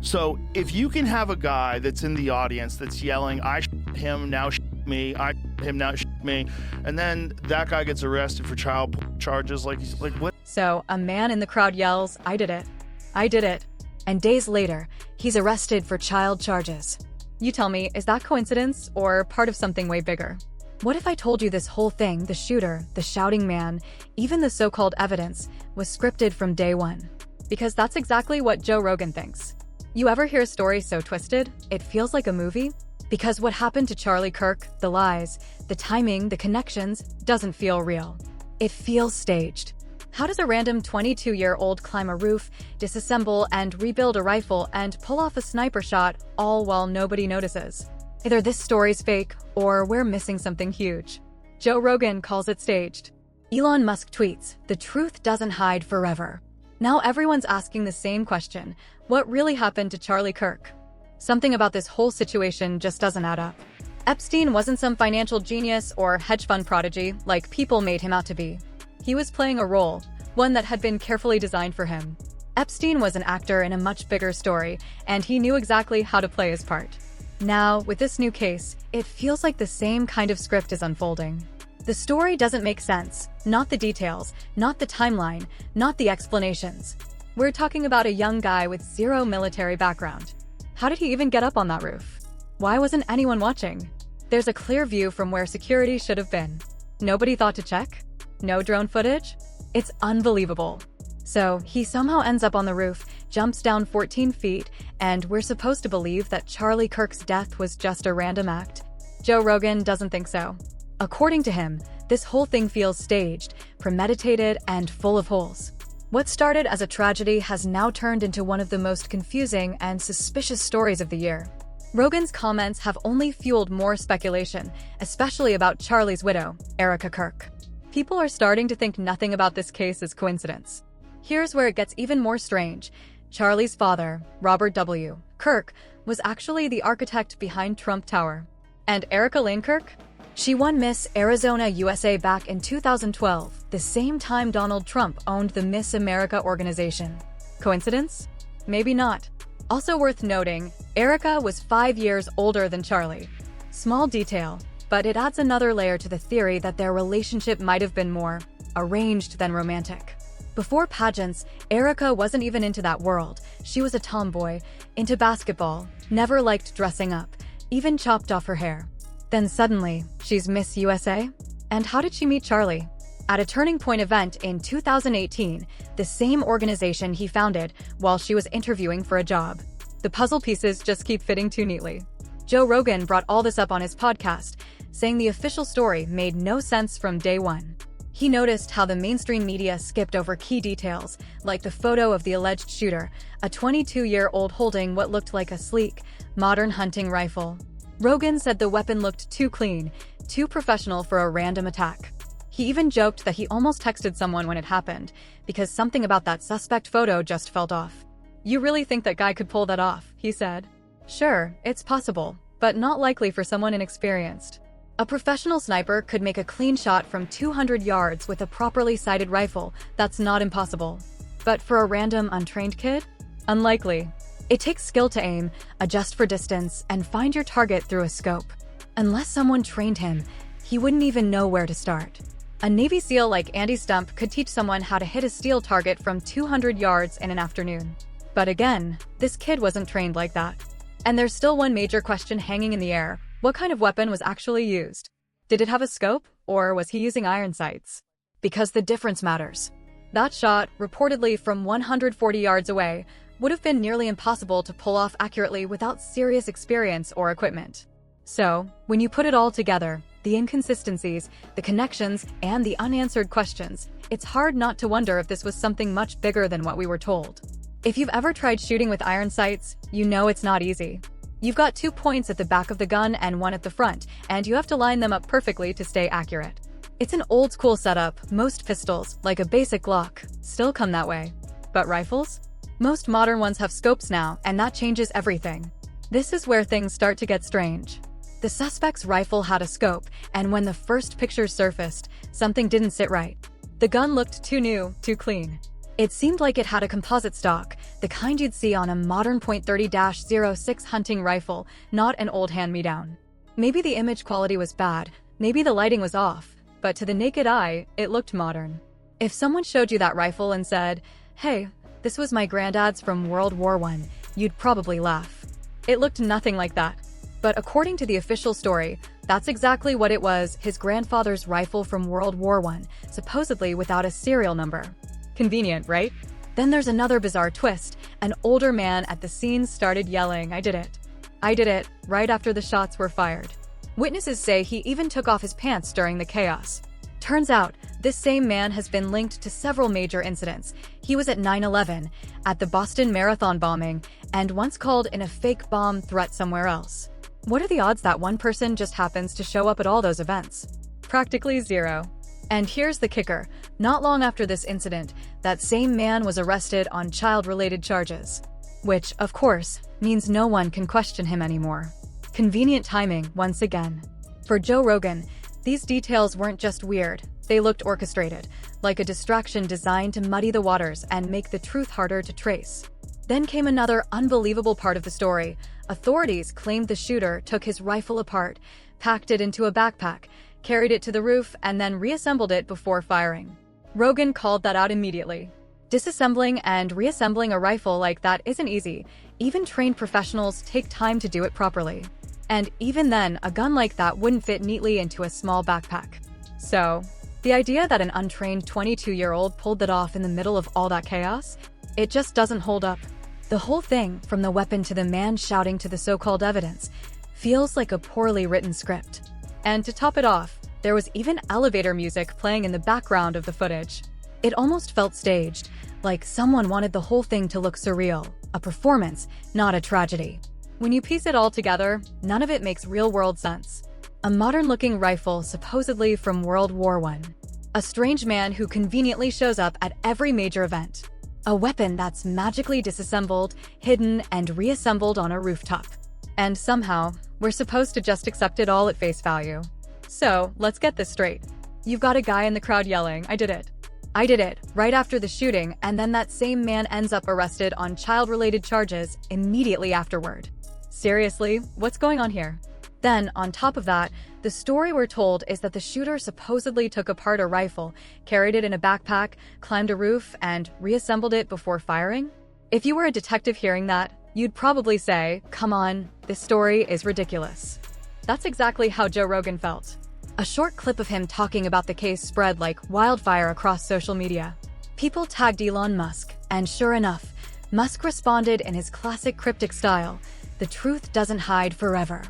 So if you can have a guy that's in the audience that's yelling, I him, now me, I him, now me, and then that guy gets arrested for child charges, like what? So a man in the crowd yells, I did it. I did it. And days later, he's arrested for child charges. You tell me, is that coincidence or part of something way bigger? What if I told you this whole thing, the shooter, the shouting man, even the so-called evidence, was scripted from day one? Because that's exactly what Joe Rogan thinks. You ever hear a story so twisted, it feels like a movie? Because what happened to Charlie Kirk, the lies, the timing, the connections, doesn't feel real. It feels staged. How does a random 22-year-old climb a roof, disassemble and rebuild a rifle, and pull off a sniper shot, all while nobody notices? Either this story's fake, or we're missing something huge. Joe Rogan calls it staged. Elon Musk tweets, "The truth doesn't hide forever." Now everyone's asking the same question: what really happened to Charlie Kirk? Something about this whole situation just doesn't add up. Epstein wasn't some financial genius or hedge fund prodigy like people made him out to be. He was playing a role, one that had been carefully designed for him. Epstein was an actor in a much bigger story, and he knew exactly how to play his part. Now, with this new case, it feels like the same kind of script is unfolding. The story doesn't make sense, not the details, not the timeline, not the explanations. We're talking about a young guy with zero military background. How did he even get up on that roof? Why wasn't anyone watching? There's a clear view from where security should have been. Nobody thought to check? No drone footage? It's unbelievable. So, he somehow ends up on the roof, jumps down 14 feet, and we're supposed to believe that Charlie Kirk's death was just a random act? Joe Rogan doesn't think so. According to him, this whole thing feels staged, premeditated, and full of holes. What started as a tragedy has now turned into one of the most confusing and suspicious stories of the year. Rogan's comments have only fueled more speculation, especially about Charlie's widow, Erica Kirk. People are starting to think nothing about this case is coincidence. Here's where it gets even more strange. Charlie's father, Robert W. Kirk, was actually the architect behind Trump Tower. And Erica Lane Kirk? She won Miss Arizona USA back in 2012, the same time Donald Trump owned the Miss America organization. Coincidence? Maybe not. Also worth noting, Erica was 5 years older than Charlie. Small detail, but it adds another layer to the theory that their relationship might have been more arranged than romantic. Before pageants, Erica wasn't even into that world. She was a tomboy, into basketball, never liked dressing up, even chopped off her hair. Then suddenly, she's Miss USA? And how did she meet Charlie? At a Turning Point event in 2018, the same organization he founded while she was interviewing for a job. The puzzle pieces just keep fitting too neatly. Joe Rogan brought all this up on his podcast, saying the official story made no sense from day one. He noticed how the mainstream media skipped over key details, like the photo of the alleged shooter, a 22-year-old holding what looked like a sleek, modern hunting rifle. Rogan said the weapon looked too clean, too professional for a random attack. He even joked that he almost texted someone when it happened, because something about that suspect photo just felt off. "You really think that guy could pull that off?" he said. "Sure, it's possible, but not likely for someone inexperienced. A professional sniper could make a clean shot from 200 yards with a properly sighted rifle. That's not impossible. But for a random, untrained kid? Unlikely. It takes skill to aim, adjust for distance, and find your target through a scope. Unless someone trained him, he wouldn't even know where to start. A Navy SEAL like Andy Stump could teach someone how to hit a steel target from 200 yards in an afternoon. But again, this kid wasn't trained like that. And there's still one major question hanging in the air. What kind of weapon was actually used? Did it have a scope, or was he using iron sights? Because the difference matters. That shot, reportedly from 140 yards away, would have been nearly impossible to pull off accurately without serious experience or equipment. So, when you put it all together, the inconsistencies, the connections, and the unanswered questions, it's hard not to wonder if this was something much bigger than what we were told. If you've ever tried shooting with iron sights, you know it's not easy. You've got 2 points at the back of the gun and 1 at the front, and you have to line them up perfectly to stay accurate. It's an old-school setup. Most pistols, like a basic Glock, still come that way. But rifles? Most modern ones have scopes now, and that changes everything. This is where things start to get strange. The suspect's rifle had a scope, and when the first pictures surfaced, something didn't sit right. The gun looked too new, too clean. It seemed like it had a composite stock, the kind you'd see on a modern .30-06 hunting rifle, not an old hand-me-down. Maybe the image quality was bad, maybe the lighting was off, but to the naked eye, it looked modern. If someone showed you that rifle and said, "Hey, this was my granddad's from World War I," you'd probably laugh. It looked nothing like that. But according to the official story, that's exactly what it was, his grandfather's rifle from World War I, supposedly without a serial number. Convenient, right? Then there's another bizarre twist. An older man at the scene started yelling, "I did it. I did it," right after the shots were fired. Witnesses say he even took off his pants during the chaos. Turns out, this same man has been linked to several major incidents. He was at 9/11, at the Boston Marathon bombing, and once called in a fake bomb threat somewhere else. What are the odds that one person just happens to show up at all those events? Practically zero. And here's the kicker. Not long after this incident, that same man was arrested on child-related charges. Which, of course, means no one can question him anymore. Convenient timing, once again. For Joe Rogan, these details weren't just weird, they looked orchestrated, like a distraction designed to muddy the waters and make the truth harder to trace. Then came another unbelievable part of the story. Authorities claimed the shooter took his rifle apart, packed it into a backpack, carried it to the roof, and then reassembled it before firing. Rogan called that out immediately. Disassembling and reassembling a rifle like that isn't easy. Even trained professionals take time to do it properly. And even then, a gun like that wouldn't fit neatly into a small backpack. So, the idea that an untrained 22-year-old pulled that off in the middle of all that chaos? It just doesn't hold up. The whole thing, from the weapon to the man shouting to the so-called evidence, feels like a poorly written script. And to top it off, there was even elevator music playing in the background of the footage. It almost felt staged, like someone wanted the whole thing to look surreal, a performance, not a tragedy. When you piece it all together, none of it makes real-world sense. A modern-looking rifle supposedly from World War I. A strange man who conveniently shows up at every major event. A weapon that's magically disassembled, hidden, and reassembled on a rooftop. And somehow, we're supposed to just accept it all at face value. So, let's get this straight. You've got a guy in the crowd yelling, "I did it. I did it," right after the shooting, and then that same man ends up arrested on child-related charges immediately afterward. Seriously, what's going on here? Then, on top of that, the story we're told is that the shooter supposedly took apart a rifle, carried it in a backpack, climbed a roof, and reassembled it before firing? If you were a detective hearing that, you'd probably say, "Come on, this story is ridiculous." That's exactly how Joe Rogan felt. A short clip of him talking about the case spread like wildfire across social media. People tagged Elon Musk, and sure enough, Musk responded in his classic cryptic style, "The truth doesn't hide forever."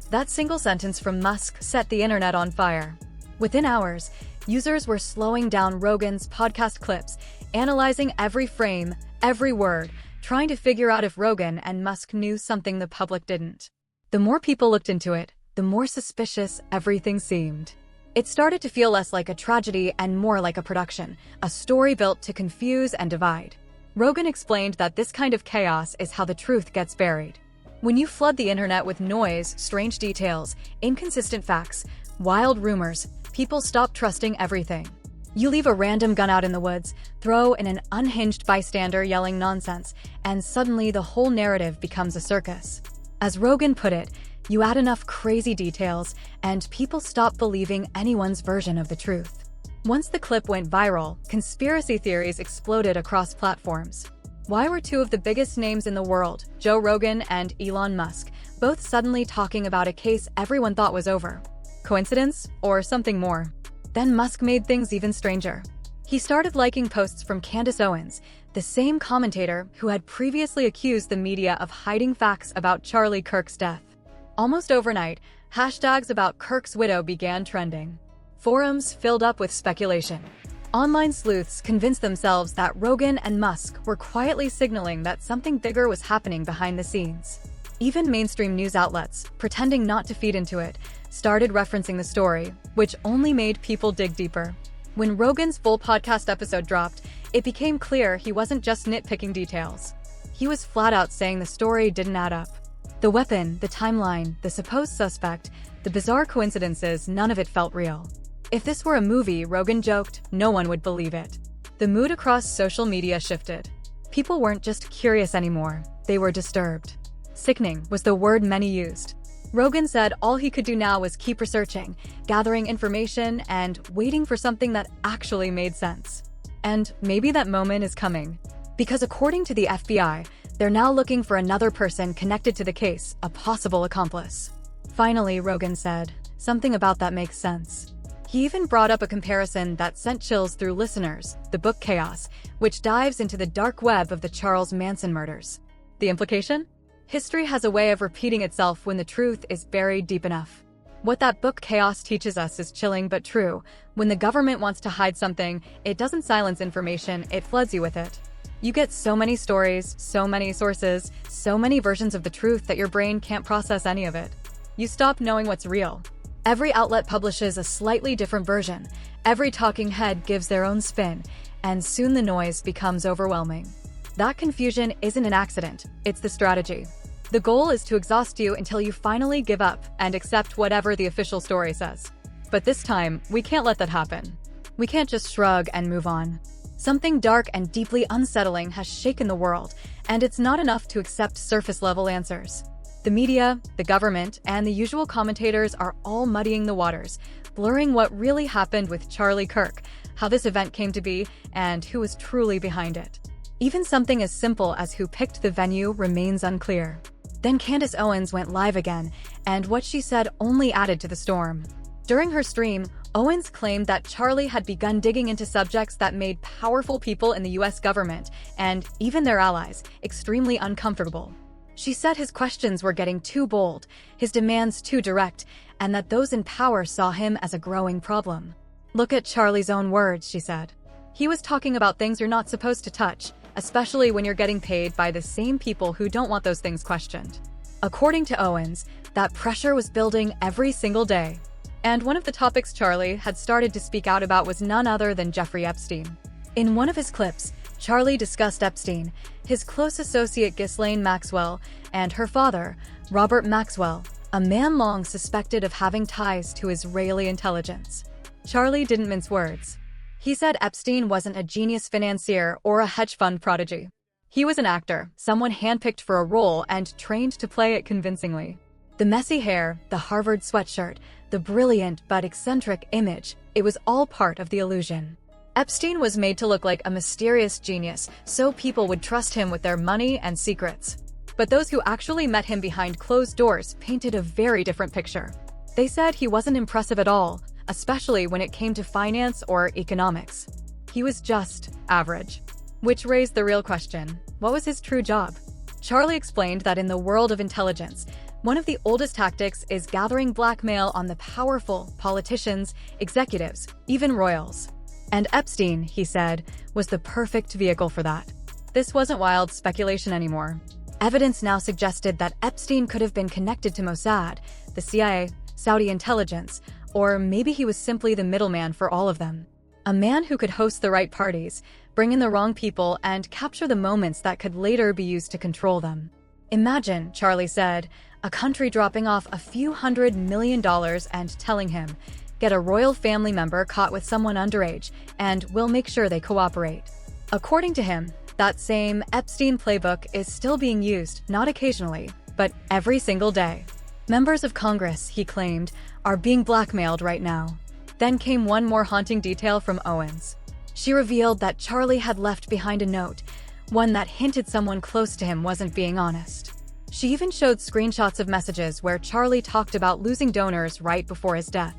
That single sentence from Musk set the internet on fire. Within hours, users were slowing down Rogan's podcast clips, analyzing every frame, every word, trying to figure out if Rogan and Musk knew something the public didn't. The more people looked into it, the more suspicious everything seemed. It started to feel less like a tragedy and more like a production, a story built to confuse and divide. Rogan explained that this kind of chaos is how the truth gets buried. When you flood the internet with noise, strange details, inconsistent facts, wild rumors, people stop trusting everything. You leave a random gun out in the woods, throw in an unhinged bystander yelling nonsense, and suddenly the whole narrative becomes a circus. As Rogan put it, you add enough crazy details, and people stop believing anyone's version of the truth. Once the clip went viral, conspiracy theories exploded across platforms. Why were two of the biggest names in the world, Joe Rogan and Elon Musk, both suddenly talking about a case everyone thought was over? Coincidence, or something more? Then Musk made things even stranger. He started liking posts from Candace Owens, the same commentator who had previously accused the media of hiding facts about Charlie Kirk's death. Almost overnight, hashtags about Kirk's widow began trending. Forums filled up with speculation. Online sleuths convinced themselves that Rogan and Musk were quietly signaling that something bigger was happening behind the scenes. Even mainstream news outlets, pretending not to feed into it, started referencing the story, which only made people dig deeper. When Rogan's full podcast episode dropped, it became clear he wasn't just nitpicking details. He was flat out saying the story didn't add up. The weapon, the timeline, the supposed suspect, the bizarre coincidences, none of it felt real. If this were a movie, Rogan joked, no one would believe it. The mood across social media shifted. People weren't just curious anymore, they were disturbed. Sickening was the word many used. Rogan said all he could do now was keep researching, gathering information, and waiting for something that actually made sense. And maybe that moment is coming. Because according to the FBI, they're now looking for another person connected to the case, a possible accomplice. Finally, Rogan said, something about that makes sense. He even brought up a comparison that sent chills through listeners, the book Chaos, which dives into the dark web of the Charles Manson murders. The implication? History has a way of repeating itself when the truth is buried deep enough. What that book Chaos teaches us is chilling but true. When the government wants to hide something, it doesn't silence information, it floods you with it. You get so many stories, so many sources, so many versions of the truth that your brain can't process any of it. You stop knowing what's real. Every outlet publishes a slightly different version. Every talking head gives their own spin, and soon the noise becomes overwhelming. That confusion isn't an accident, it's the strategy. The goal is to exhaust you until you finally give up and accept whatever the official story says. But this time, we can't let that happen. We can't just shrug and move on. Something dark and deeply unsettling has shaken the world, and it's not enough to accept surface-level answers. The media, the government, and the usual commentators are all muddying the waters, blurring what really happened with Charlie Kirk, how this event came to be, and who was truly behind it. Even something as simple as who picked the venue remains unclear. Then Candace Owens went live again, and what she said only added to the storm. During her stream, Owens claimed that Charlie had begun digging into subjects that made powerful people in the US government, and even their allies, extremely uncomfortable. She said his questions were getting too bold, his demands too direct, and that those in power saw him as a growing problem. Look at Charlie's own words, she said. He was talking about things you're not supposed to touch, especially when you're getting paid by the same people who don't want those things questioned. According to Owens, that pressure was building every single day. And one of the topics Charlie had started to speak out about was none other than Jeffrey Epstein. In one of his clips, Charlie discussed Epstein, his close associate Ghislaine Maxwell, and her father, Robert Maxwell, a man long suspected of having ties to Israeli intelligence. Charlie didn't mince words. He said Epstein wasn't a genius financier or a hedge fund prodigy. He was an actor, someone handpicked for a role and trained to play it convincingly. The messy hair, the Harvard sweatshirt, the brilliant but eccentric image, it was all part of the illusion. Epstein was made to look like a mysterious genius, so people would trust him with their money and secrets. But those who actually met him behind closed doors painted a very different picture. They said he wasn't impressive at all, especially when it came to finance or economics. He was just average. Which raised the real question, what was his true job? Charlie explained that in the world of intelligence, one of the oldest tactics is gathering blackmail on the powerful, politicians, executives, even royals. And Epstein, he said, was the perfect vehicle for that. This wasn't wild speculation anymore. Evidence now suggested that Epstein could have been connected to Mossad, the CIA, Saudi intelligence, or maybe he was simply the middleman for all of them. A man who could host the right parties, bring in the wrong people, and capture the moments that could later be used to control them. Imagine, Charlie said, a country dropping off a few $100 million and telling him, get a royal family member caught with someone underage, and we'll make sure they cooperate. According to him, that same Epstein playbook is still being used, not occasionally, but every single day. Members of Congress, he claimed, are being blackmailed right now. Then came one more haunting detail from Owens. She revealed that Charlie had left behind a note, one that hinted someone close to him wasn't being honest. She even showed screenshots of messages where Charlie talked about losing donors right before his death.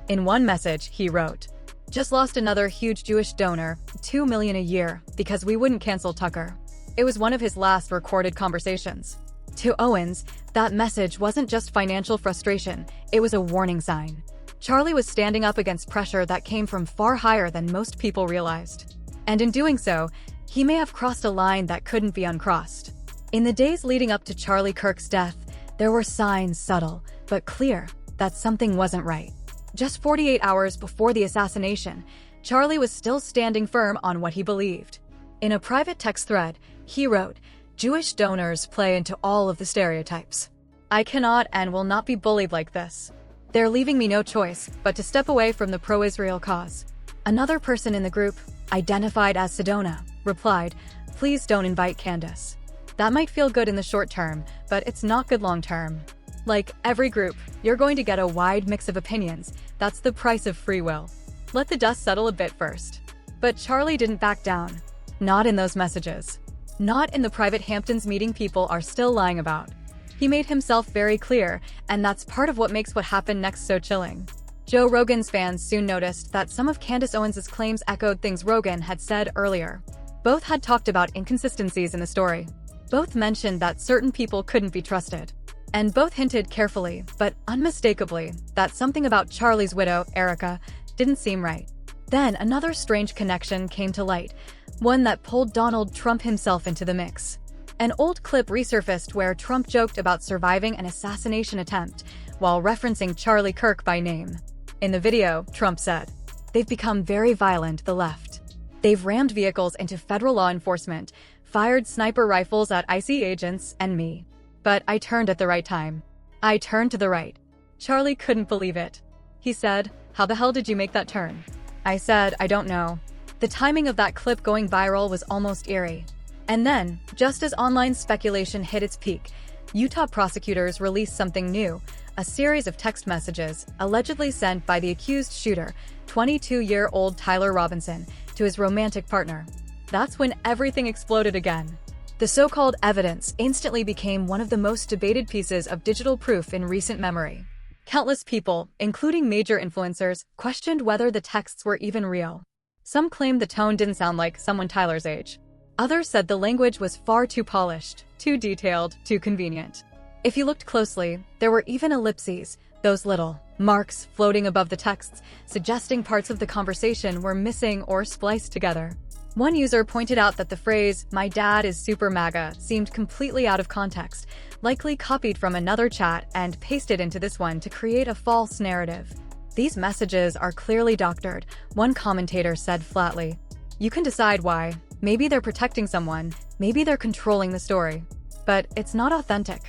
In one message, he wrote, "Just lost another huge Jewish donor, $2 million a year, because we wouldn't cancel Tucker." It was one of his last recorded conversations. To Owens, that message wasn't just financial frustration, it was a warning sign. Charlie was standing up against pressure that came from far higher than most people realized. And in doing so, he may have crossed a line that couldn't be uncrossed. In the days leading up to Charlie Kirk's death, there were signs, subtle but clear, that something wasn't right. Just 48 hours before the assassination, Charlie was still standing firm on what he believed. In a private text thread, he wrote, "Jewish donors play into all of the stereotypes. I cannot and will not be bullied like this. They're leaving me no choice but to step away from the pro-Israel cause. Another person in the group, identified as Sedona, replied, "Please don't invite Candace. That might feel good in the short term, but it's not good long term." Like every group, you're going to get a wide mix of opinions. That's the price of free will. Let the dust settle a bit first. But Charlie didn't back down. Not in those messages. Not in the private Hamptons meeting people are still lying about. He made himself very clear, and that's part of what makes what happened next so chilling. Joe Rogan's fans soon noticed that some of Candace Owens' claims echoed things Rogan had said earlier. Both had talked about inconsistencies in the story. Both mentioned that certain people couldn't be trusted. And both hinted carefully, but unmistakably, that something about Charlie's widow, Erica, didn't seem right. Then another strange connection came to light, one that pulled Donald Trump himself into the mix. An old clip resurfaced where Trump joked about surviving an assassination attempt while referencing Charlie Kirk by name. In the video, Trump said, "They've become very violent, the left. They've rammed vehicles into federal law enforcement, fired sniper rifles at IC agents and me. But I turned at the right time. I turned to the right." Charlie couldn't believe it. He said, "How the hell did you make that turn?" I said, "I don't know." The timing of that clip going viral was almost eerie. And then, just as online speculation hit its peak, Utah prosecutors released something new, a series of text messages allegedly sent by the accused shooter, 22-year-old Tyler Robinson, to his romantic partner. That's when everything exploded again. The so-called evidence instantly became one of the most debated pieces of digital proof in recent memory. Countless people, including major influencers, questioned whether the texts were even real. Some claimed the tone didn't sound like someone Tyler's age. Others said the language was far too polished, too detailed, too convenient. If you looked closely, there were even ellipses, those little marks floating above the texts, suggesting parts of the conversation were missing or spliced together. One user pointed out that the phrase, "My dad is super MAGA," seemed completely out of context, likely copied from another chat and pasted into this one to create a false narrative. "These messages are clearly doctored," one commentator said flatly. "You can decide why. Maybe they're protecting someone, maybe they're controlling the story. But it's not authentic."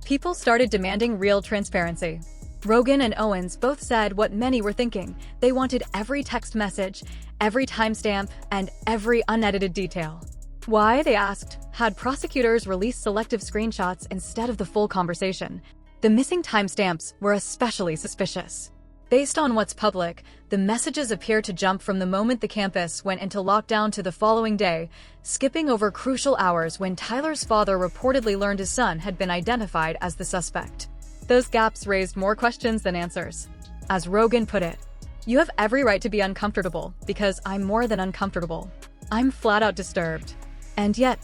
People started demanding real transparency. Rogan and Owens both said what many were thinking. They wanted every text message, every timestamp, and every unedited detail. Why, they asked, had prosecutors released selective screenshots instead of the full conversation? The missing timestamps were especially suspicious. Based on what's public, the messages appear to jump from the moment the campus went into lockdown to the following day, skipping over crucial hours when Tyler's father reportedly learned his son had been identified as the suspect. Those gaps raised more questions than answers. As Rogan put it, "You have every right to be uncomfortable, because I'm more than uncomfortable. I'm flat out disturbed." And yet,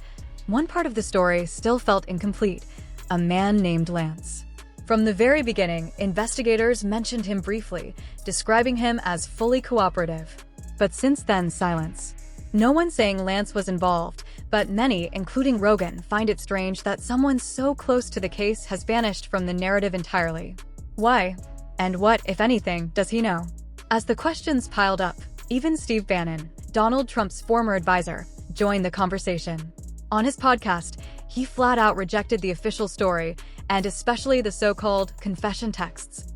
one part of the story still felt incomplete: a man named Lance. From the very beginning, investigators mentioned him briefly, describing him as fully cooperative. But since then, silence. No one saying Lance was involved, but many, including Rogan, find it strange that someone so close to the case has vanished from the narrative entirely. Why? And what, if anything, does he know? As the questions piled up, even Steve Bannon, Donald Trump's former advisor, joined the conversation. On his podcast, he flat out rejected the official story, and especially the so-called confession texts.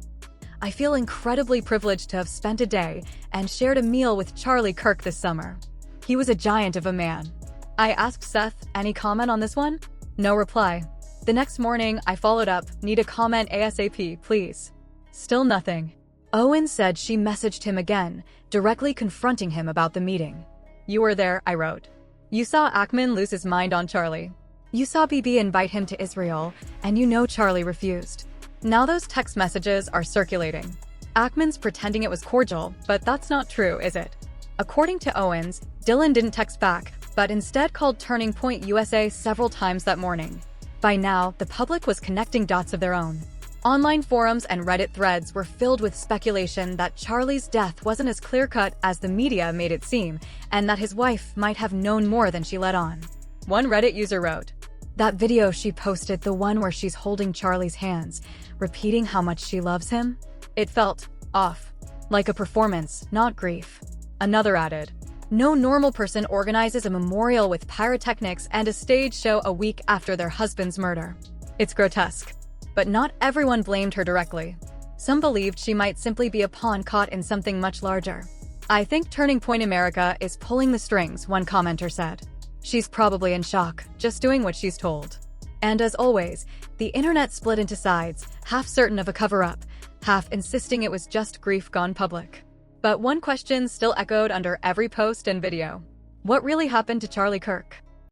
"I feel incredibly privileged to have spent a day and shared a meal with Charlie Kirk this summer. He was a giant of a man." I asked Seth, "Any comment on this one?" No reply. The next morning, I followed up, "Need a comment ASAP, please." Still nothing. Owens said she messaged him again, directly confronting him about the meeting. "You were there," I wrote. "You saw Ackman lose his mind on Charlie. You saw BB invite him to Israel, and you know Charlie refused." Now those text messages are circulating. Ackman's pretending it was cordial, but that's not true, is it? According to Owens, Dylan didn't text back, but instead called Turning Point USA several times that morning. By now, the public was connecting dots of their own. Online forums and Reddit threads were filled with speculation that Charlie's death wasn't as clear-cut as the media made it seem, and that his wife might have known more than she let on. One Reddit user wrote, "That video she posted, the one where she's holding Charlie's hands, repeating how much she loves him? It felt off. Like a performance, not grief." Another added, "No normal person organizes a memorial with pyrotechnics and a stage show a week after their husband's murder. It's grotesque." But not everyone blamed her directly. Some believed she might simply be a pawn caught in something much larger. I think Turning Point America is pulling the strings, one commenter said. She's probably in shock, just doing what she's told. And as always, the internet split into sides, half certain of a cover-up, half insisting it was just grief gone public. But one question still echoed under every post and video. What really happened to Charlie Kirk?